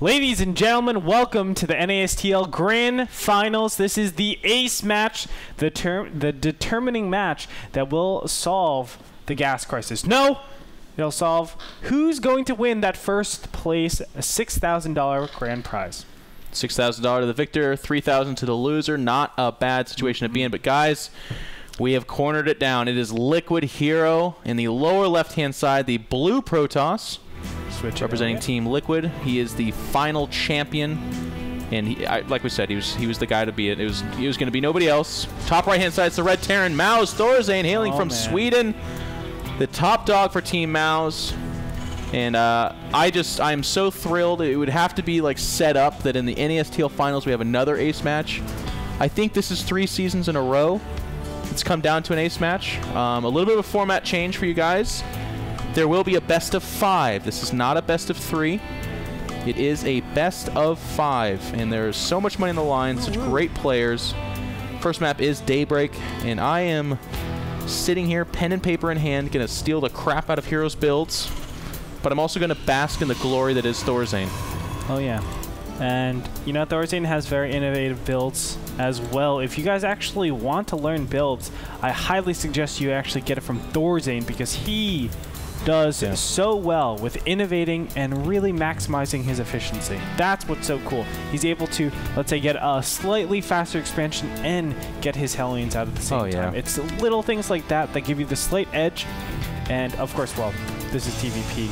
Ladies and gentlemen, welcome to the NASTL Grand Finals. This is the ace match, the determining match that will solve the gas crisis. No, it'll solve who's going to win that first place $6,000 grand prize. $6,000 to the victor, $3,000 to the loser. Not a bad situation to be in, but guys, we have cornered it down. It is Liquid Hero in the lower left-hand side, the blue Protoss. Representing Team Liquid. He is the final champion, and like we said, he was the guy to be it. He was going to be nobody else. Top right hand side is the red Terran Mouz Thorzane, hailing from Sweden, the top dog for Team Mouz. And I'm so thrilled. It would have to be like set up that in the NASTL finals we have another ace match. I think this is 3 seasons in a row. It's come down to an ace match. A little bit of a format change for you guys. There will be a best of 5. This is not a best of 3. It is a best of 5, and there's so much money on the line, such great players. First map is Daybreak, and I am sitting here, pen and paper in hand, going to steal the crap out of Heroes builds, but I'm also going to bask in the glory that is Thorzane. Oh yeah, and you know, Thorzane has very innovative builds as well. If you guys actually want to learn builds, I highly suggest you actually get it from Thorzane, because he does so well with innovating and really maximizing his efficiency. That's what's so cool. He's able to, let's say, get a slightly faster expansion and get his Hellions out at the same time. It's little things like that that give you the slight edge. And of course, well, this is TVP.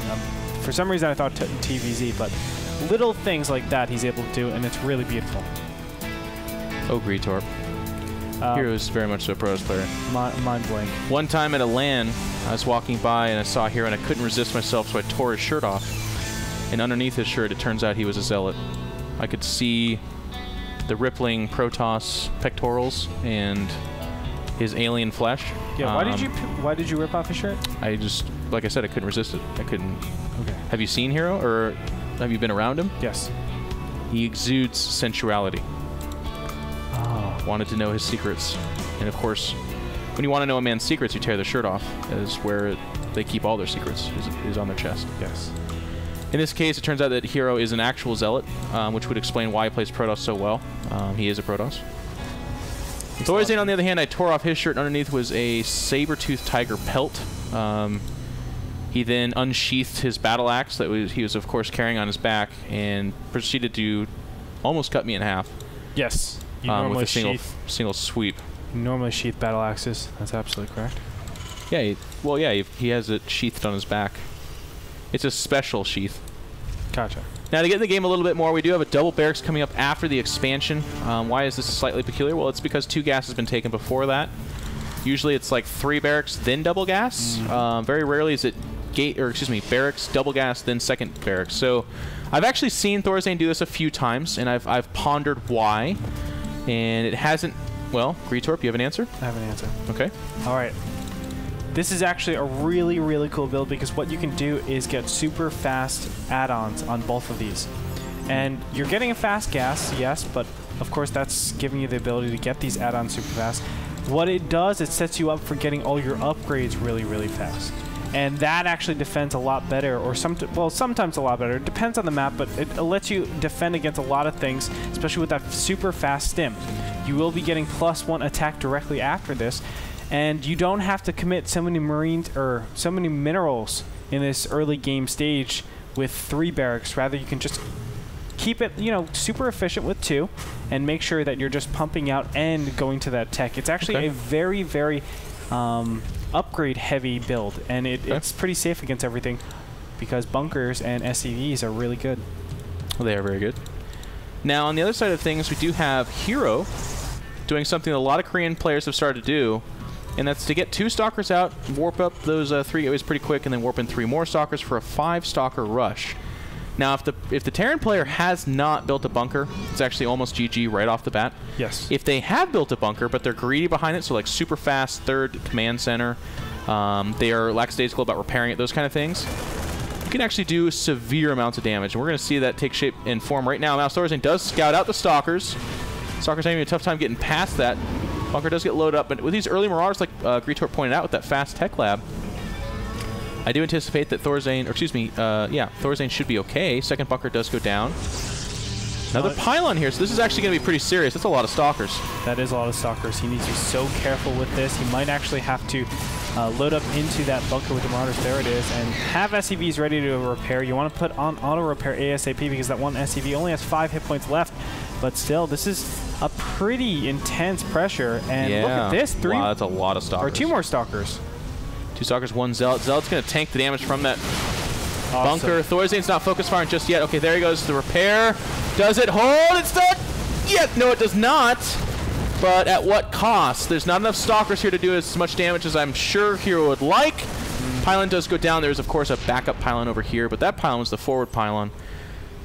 For some reason I thought TVZ, but little things like that he's able to do, and it's really beautiful. Oh, Gretorp. Hero is very much so a Protoss player. Mind blank. One time at a LAN, I was walking by and I saw Hero and I couldn't resist myself, so I tore his shirt off. And underneath his shirt, it turns out he was a zealot. I could see the rippling Protoss pectorals and his alien flesh. Yeah, why did you rip off his shirt? I just, like I said, I couldn't resist it. I couldn't. Okay. Have you seen Hero, or have you been around him? Yes. He exudes sensuality. Wanted to know his secrets, and of course, when you want to know a man's secrets, you tear their shirt off. Is where they keep all their secrets, is on their chest. Yes. In this case, it turns out that Hero is an actual zealot, which would explain why he plays Protoss so well. He is a Protoss. Thorzane, on the other hand, I tore off his shirt. Underneath was a saber-toothed tiger pelt. He then unsheathed his battle axe that he was, of course, carrying on his back, and proceeded to almost cut me in half. Yes. With a single sweep. You normally sheath battle axes. That's absolutely correct. Yeah, he has it sheathed on his back. It's a special sheath. Gotcha. Now, to get in the game a little bit more, we do have a double barracks coming up after the expansion. Why is this slightly peculiar? Well, it's because 2 gas has been taken before that. Usually it's like 3 barracks, then double gas. Very rarely is it barracks, double gas, then second barracks. So I've actually seen Thorzane do this a few times, and I've pondered why. And it hasn't... Well, Gretorp, you have an answer? I have an answer. Okay. All right. This is actually a really, really cool build, because what you can do is get super fast add-ons on both of these. And you're getting a fast gas, yes, but of course that's giving you the ability to get these add-ons super fast. What it does, it sets you up for getting all your upgrades really, really fast. And that actually defends a lot better, or sometimes a lot better. It depends on the map, but it lets you defend against a lot of things, especially with that super fast stim. You will be getting +1 attack directly after this, and you don't have to commit so many minerals in this early game stage with 3 barracks. Rather, you can just keep it, you know, super efficient with 2, and make sure that you're just pumping out and going to that tech. It's actually a very, very upgrade heavy build, and it's pretty safe against everything, because bunkers and SCVs are really good. Well, they are very good. Now, on the other side of things, we do have Hero doing something that a lot of Korean players have started to do, and that's to get 2 stalkers out, warp up those 3 gateways pretty quick, and then warp in 3 more stalkers for a 5 stalker rush. Now, if the Terran player has not built a bunker, it's actually almost GG right off the bat. Yes. If they have built a bunker, but they're greedy behind it, so like super fast, 3rd command center, they are lackadaisical about repairing it, those kind of things, you can actually do severe amounts of damage. And we're going to see that take shape and form right now. Mouz Thorzane does scout out the stalkers. Stalkers having a tough time getting past that. Bunker does get loaded up, but with these early Marauders, like Gretorp pointed out with that fast tech lab, I do anticipate that Thorzane, or excuse me, yeah, Thorzane should be okay. Second bunker does go down. Another pylon here, so this is actually going to be pretty serious. That's a lot of stalkers. That is a lot of stalkers. He needs to be so careful with this. He might actually have to load up into that bunker with the Marauders. There it is. And have SCVs ready to repair. You want to put on auto repair ASAP because that one SCV only has 5 hit points left. But still, this is a pretty intense pressure. And look at this. Wow, that's a lot of stalkers. Or 2 more stalkers. 2 stalkers, 1 Zealot. Zealot's going to tank the damage from that bunker. Thorzane's not focus firing just yet. Okay, there he goes. The repair. Does it hold? It's not yet. No, it does not. But at what cost? There's not enough stalkers here to do as much damage as I'm sure Hero would like. Pylon does go down. There's, of course, a backup pylon over here, but that pylon was the forward pylon.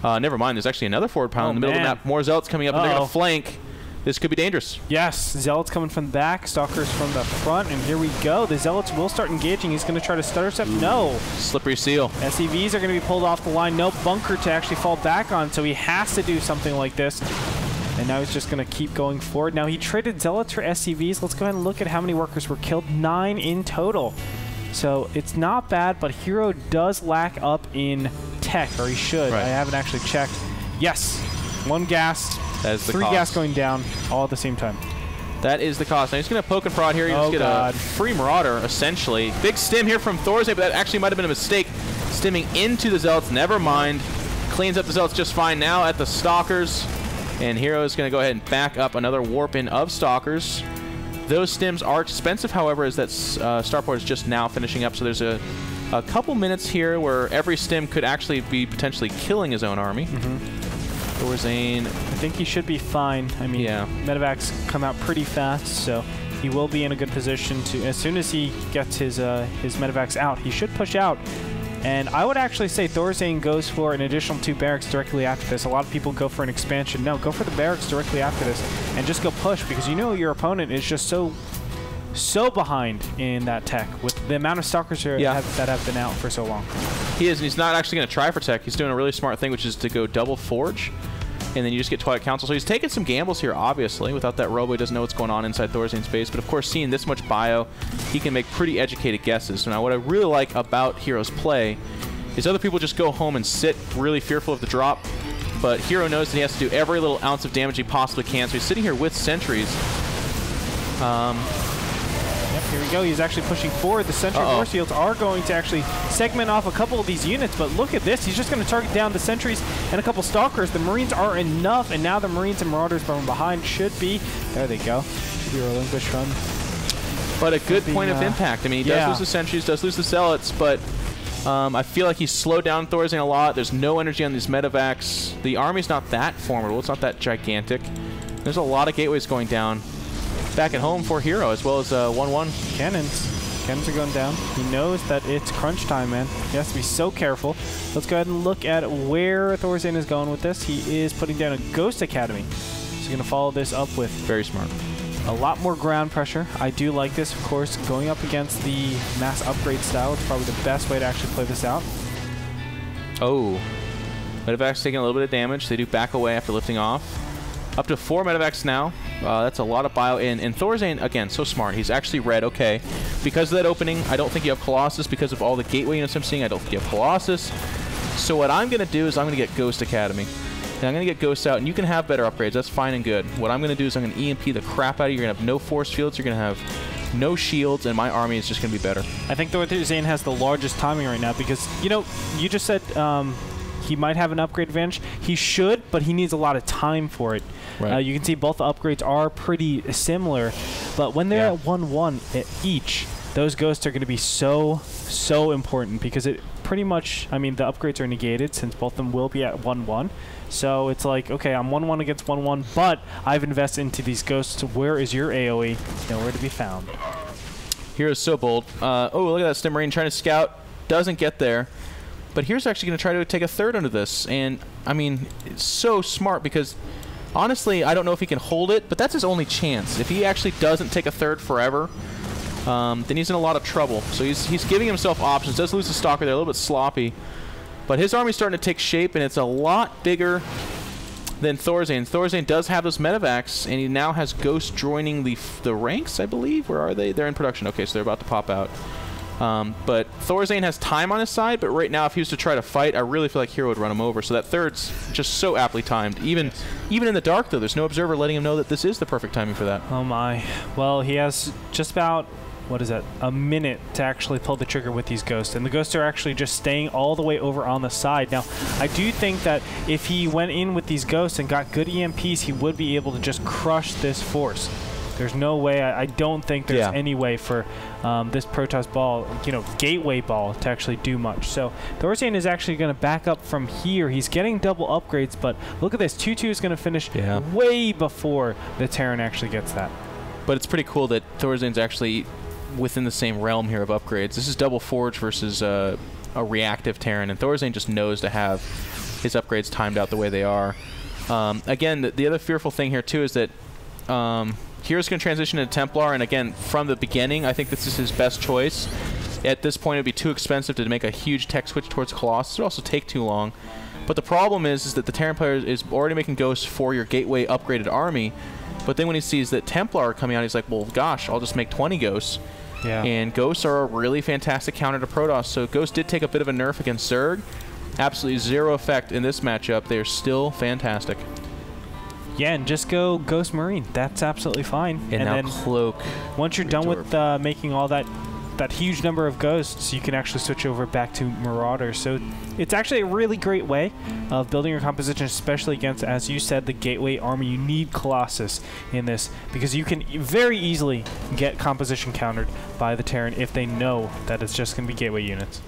Never mind. There's actually another forward pylon in the middle of the map. More Zealots coming up, and they're going to flank. This could be dangerous. Yes, Zealots coming from the back, Stalkers from the front, and here we go. The Zealots will start engaging. He's going to try to stutter step. No. Slippery seal. SCVs are going to be pulled off the line. No bunker to actually fall back on, so he has to do something like this. And now he's just going to keep going forward. Now he traded Zealots for SCVs. Let's go ahead and look at how many workers were killed. 9 in total. So it's not bad, but Hero does lack up in tech, or he should. Right. I haven't actually checked. Yes, 1 gas. That is the 3 cost. Gas going down all at the same time. That is the cost. Now he's going to poke and prod here. You just get a free Marauder, essentially. Big stim here from Thorzane, but that actually might have been a mistake. Stimming into the Zealots, never mind. Cleans up the Zealots just fine now at the Stalkers. And Hero is going to go ahead and back up another warp in of Stalkers. Those stims are expensive, however, as that Starport is just now finishing up. So there's a couple minutes here where every stim could actually be potentially killing his own army. Thorzane, I think he should be fine. I mean, medevacs come out pretty fast, so he will be in a good position to, as soon as he gets his medevacs out, he should push out. And I would actually say Thorzane goes for an additional 2 barracks directly after this. A lot of people go for an expansion. No, go for the barracks directly after this and just go push, because you know your opponent is just so behind in that tech with the amount of stalkers that have been out for so long. He is, and he's not actually going to try for tech. He's doing a really smart thing, which is to go double forge, and then you just get Twilight Council. So he's taking some gambles here, obviously. Without that robo, he doesn't know what's going on inside Thorzane's base. But of course, seeing this much bio, he can make pretty educated guesses. So now what I really like about Hero's play is other people just go home and sit really fearful of the drop. But Hero knows that he has to do every little ounce of damage he possibly can. So he's sitting here with sentries. Yep, here we go. He's actually pushing forward. The sentry force fields are going to actually segment off a couple of these units, but look at this. He's just going to target down the sentries and a couple stalkers. The Marines are enough, and now the Marines and Marauders from behind should be, there they go, should be a relinquished run. But a good point of impact. I mean, he does lose the sentries, does lose the zealots, but I feel like he's slowed down Thorzane a lot. There's no energy on these medevacs. The army's not that formidable. It's not that gigantic. There's a lot of gateways going down back at home for Hero, as well as 1-1. Cannons are going down. He knows that it's crunch time, man. He has to be so careful. Let's go ahead and look at where Thorzane is going with this. He is putting down a Ghost Academy. So he's going to follow this up with... Very smart. A lot more ground pressure. I do like this, of course. Going up against the mass upgrade style, it's probably the best way to actually play this out. Oh. Medevac's taking a little bit of damage. They do back away after lifting off. Up to 4 medevacs now. That's a lot of bio in. And Thorzane, again, so smart. He's actually red. Okay. Because of that opening, I don't think you have Colossus. Because of all the gateway units I'm seeing, I don't think you have Colossus. So what I'm going to do is I'm going to get Ghost Academy. And I'm going to get Ghosts out, and you can have better upgrades. That's fine and good. What I'm going to do is I'm going to EMP the crap out of you. You're going to have no force fields. You're going to have no shields, and my army is just going to be better. I think Thorzane has the largest timing right now because, you know, you just said he might have an upgrade advantage. He should, but he needs a lot of time for it. Right. You can see both the upgrades are pretty similar, but when they're at 1-1 each, those ghosts are going to be so important because it pretty much, I mean, the upgrades are negated since both of them will be at 1-1. So it's like, okay, I'm 1-1 against 1-1, but I've invested into these ghosts. Where is your AoE? Nowhere to be found. Hero's so bold. Oh, look at that Stim Marine trying to scout. Doesn't get there. But Hero's actually going to try to take a third under this. And, I mean, it's so smart because, honestly, I don't know if he can hold it, but that's his only chance. If he actually doesn't take a third forever, then he's in a lot of trouble. So he's giving himself options. Does lose the Stalker there, a little bit sloppy. But his army's starting to take shape, and it's a lot bigger than Thorzane. Thorzane does have those medevacs, and he now has Ghosts joining the ranks, I believe. Where are they? They're in production. Okay, so they're about to pop out. But Thorzane has time on his side, but right now if he was to try to fight, I really feel like Hero would run him over. So that third's just so aptly timed. Even in the dark, though, there's no observer letting him know that this is the perfect timing for that. Oh my. Well, he has just about, what is that, a minute to actually pull the trigger with these ghosts. And the ghosts are actually just staying all the way over on the side. Now, I do think that if he went in with these ghosts and got good EMPs, he would be able to just crush this force. There's no way, I don't think there's any way for this Protoss ball, you know, gateway ball to actually do much. So Thorzane is actually going to back up from here. He's getting double upgrades, but look at this. 2-2 is going to finish way before the Terran actually gets that. But it's pretty cool that Thorzane's actually within the same realm here of upgrades. This is double Forge versus a reactive Terran, and Thorzane just knows to have his upgrades timed out the way they are. Again, the other fearful thing here, too, is that Hero's going to transition into Templar, and again, from the beginning, I think this is his best choice. At this point, it would be too expensive to make a huge tech switch towards Colossus. It would also take too long. But the problem is that the Terran player is already making ghosts for your gateway upgraded army, but then when he sees that Templar are coming out, he's like, well, gosh, I'll just make 20 ghosts. Yeah. And ghosts are a really fantastic counter to Protoss, so Ghost did take a bit of a nerf against Zerg. Absolutely zero effect in this matchup. They're still fantastic. Yeah, and just go Ghost Marine. That's absolutely fine. And now then Cloak. Once you're done with making all that huge number of ghosts, you can actually switch over back to Marauders. So it's actually a really great way of building your composition, especially against, as you said, the gateway army. You need Colossus in this because you can very easily get composition countered by the Terran if they know that it's just going to be gateway units.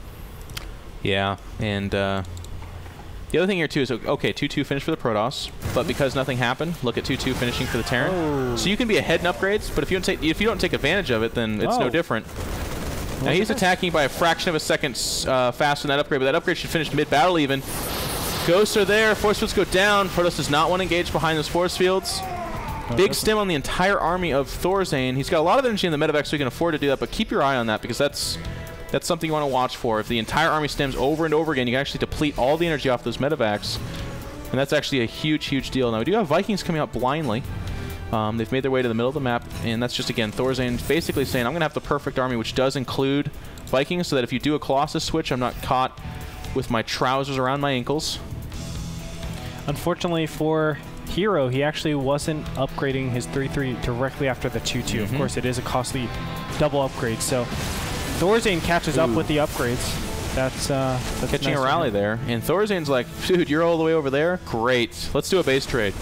Yeah, and the other thing here, too, is, okay, 2-2 finish for the Protoss, but because nothing happened, look at 2-2 finishing for the Terran. Oh. So you can be ahead in upgrades, but if you don't take advantage of it, then it's no different. Now he's attacking by a fraction of a second faster than that upgrade, but that upgrade should finish mid-battle even. Ghosts are there, force fields go down. Protoss does not want to engage behind those force fields. Big stim on the entire army of Thorzane. He's got a lot of energy in the medevac, so he can afford to do that, but keep your eye on that because that's something you want to watch for. If the entire army stems over and over again, you can actually deplete all the energy off those medevacs, and that's actually a huge, huge deal. Now, we do have Vikings coming out blindly. They've made their way to the middle of the map, and that's just, again, Thorzane basically saying, I'm going to have the perfect army, which does include Vikings, so that if you do a Colossus switch, I'm not caught with my trousers around my ankles. Unfortunately for Hero, he actually wasn't upgrading his 3-3 directly after the 2-2. Of course, it is a costly double upgrade, so Thorzane catches up with the upgrades. That's catching nice a rally there, and Thorzane's like, dude, you're all the way over there? Great. Let's do a base trade.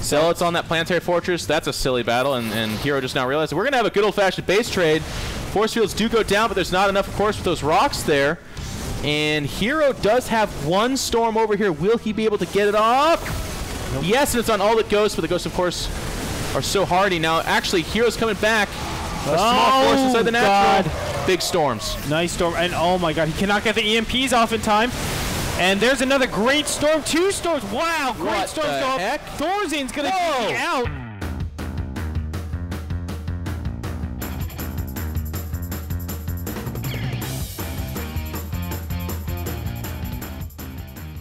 Zealots on that planetary fortress. That's a silly battle, and Hero just now realized we're going to have a good old-fashioned base trade. Force fields do go down, but there's not enough, of course, with those rocks there. And Hero does have one storm over here. Will he be able to get it off? Nope. Yes, and it's on all the ghosts, but the ghosts, of course, are so hardy. Now, actually, Hero's coming back. A small force inside the natural. God. Big storms. Nice storm. And oh my god, he cannot get the EMPs off in time. And there's another great storm. 2 storms. Wow, great storms go up. Thorzane's going to be out.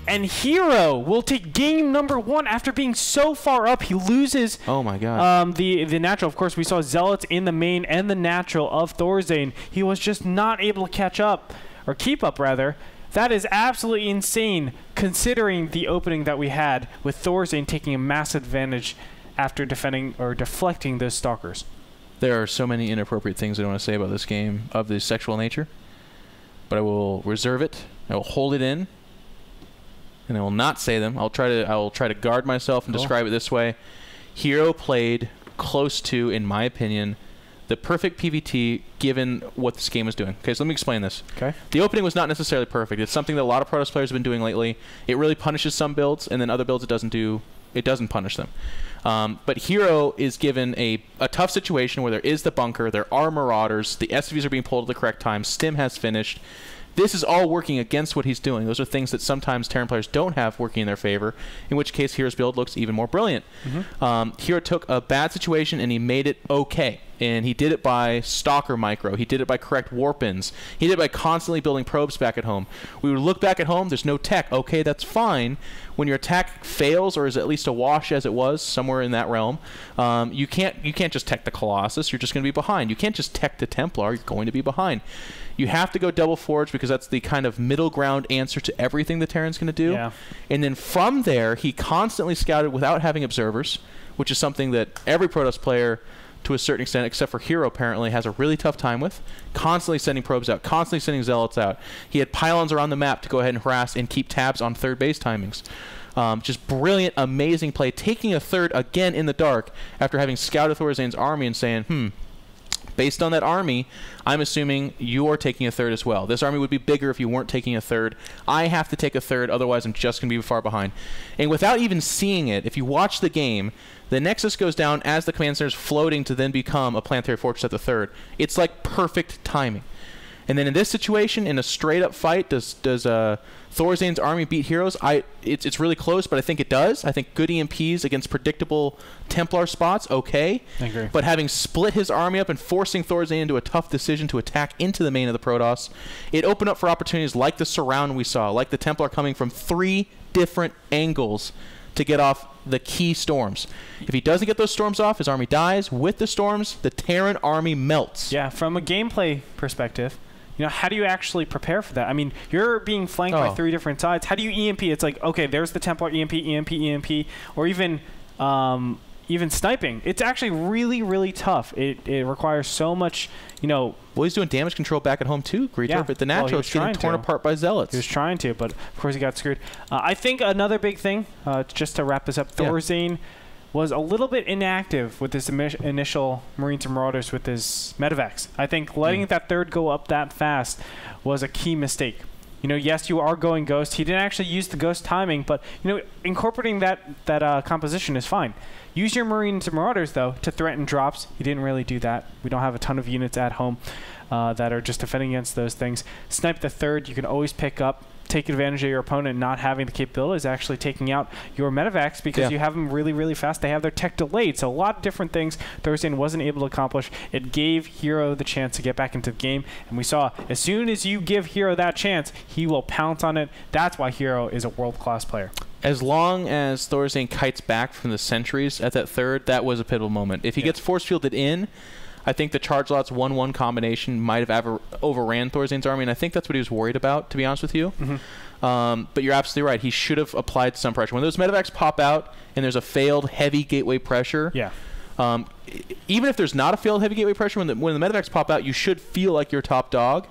And Hero will take game number 1 after being so far up. He loses oh my god. the natural. Of course, we saw Zealots in the main and the natural of Thorzane. He was just not able to catch up, or keep up, rather. That is absolutely insane, considering the opening that we had with Thorzane taking a massive advantage after defending or deflecting those Stalkers. There are so many inappropriate things I don't want to say about this game of the sexual nature, but I will reserve it. I will hold it in, and I will not say them. I will try to guard myself and describe it this way. Hero played close to, in my opinion, the perfect PvT given what this game was doing. Okay, so let me explain this. Okay. The opening was not necessarily perfect. It's something that a lot of Protoss players have been doing lately. It really punishes some builds, and then other builds it doesn't punish them. But Hero is given a tough situation where there is the bunker, there are Marauders, the SCVs are being pulled at the correct time, Stim has finished. This is all working against what he's doing. Those are things that sometimes Terran players don't have working in their favor, in which case Hero's build looks even more brilliant. Hero took a bad situation and he made it okay. And he did it by Stalker Micro. He did it by correct warp-ins. He did it by constantly building probes back at home. We would look back at home, there's no tech. Okay, that's fine. When your attack fails, or is at least a wash as it was, somewhere in that realm, you can't just tech the Colossus. You're just going to be behind. You can't just tech the Templar. You're going to be behind. You have to go double forge because that's the kind of middle ground answer to everything the Terran's going to do. Yeah. And then from there, he constantly scouted without having observers, which is something that every Protoss player, to a certain extent, except for Hero apparently, has a really tough time with. Constantly sending probes out, constantly sending zealots out. He had pylons around the map to go ahead and harass and keep tabs on third base timings. Just brilliant, amazing play. Taking a third again in the dark after having scouted Thorzane's army and saying, based on that army, I'm assuming you're taking a third as well. This army would be bigger if you weren't taking a third. I have to take a third, otherwise I'm just going to be far behind. And without even seeing it, if you watch the game, the Nexus goes down as the command center is floating to then become a planetary fortress at the third. It's like perfect timing. And then in this situation, in a straight-up fight, does Thorzane's army beat Heroes? It's really close, but I think it does. I think good EMPs against predictable Templar spots, okay. I agree. But having split his army up and forcing Thorzane into a tough decision to attack into the main of the Protoss, it opened up for opportunities like the surround we saw, like the Templar coming from 3 different angles to get off the key storms. If he doesn't get those storms off, his army dies. With the storms, the Terran army melts. Yeah, from a gameplay perspective, how do you actually prepare for that? I mean, you're being flanked by 3 different sides. How do you EMP? It's like, okay, there's the Templar EMP, EMP, EMP, or even sniping. It's actually really, really tough. It requires so much, Well, he's doing damage control back at home too, Gretorp. Yeah. But the natural is getting torn apart by zealots. He was trying to, but of course he got screwed. I think another big thing, just to wrap this up, Thorzane was a little bit inactive with his initial Marines and Marauders with his medevacs. I think letting that third go up that fast was a key mistake. Yes, you are going Ghost. He didn't actually use the Ghost timing, but incorporating that composition is fine. Use your Marines and Marauders, though, to threaten drops. He didn't really do that. We don't have a ton of units at home that are just defending against those things. Snipe the third. You can always pick up. Take advantage of your opponent not having the capabilities, actually taking out your medevacs because you have them really, really fast. They have their tech delayed. So a lot of different things Thorzane wasn't able to accomplish. It gave Hero the chance to get back into the game. And we saw as soon as you give Hero that chance, he will pounce on it. That's why Hero is a world-class player. As long as Thorzane kites back from the sentries at that third, that was a pivotal moment. If he gets force fielded in, I think the charge lots 1-1 combination might have overran Thorzane's army, and I think that's what he was worried about, to be honest with you. But you're absolutely right. He should have applied some pressure. When those medevacs pop out and there's a failed heavy gateway pressure, even if there's not a failed heavy gateway pressure, when the medevacs pop out, you should feel like you're top dog.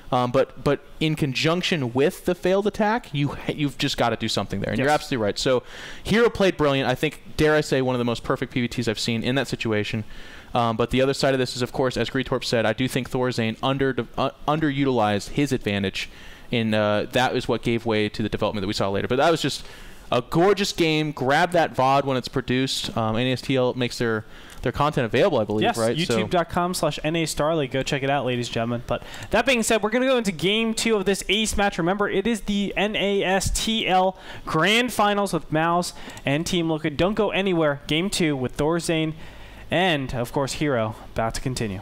But in conjunction with the failed attack, you've just got to do something there, and you're absolutely right. So Hero played brilliant. I think, dare I say, one of the most perfect PVTs I've seen in that situation. But the other side of this is, of course, as Gretorp said, I do think Thorzane underutilized his advantage, and that is what gave way to the development that we saw later. But that was just a gorgeous game. Grab that VOD when it's produced. NASTL makes their content available, I believe, right? YouTube.com/NAStarly. Go check it out, ladies and gentlemen. But that being said, we're going to go into Game 2 of this ace match. Remember, it is the NASTL Grand Finals with Mouz and Team Liquid. Don't go anywhere. Game 2 with Thorzane and, of course, Hero about to continue.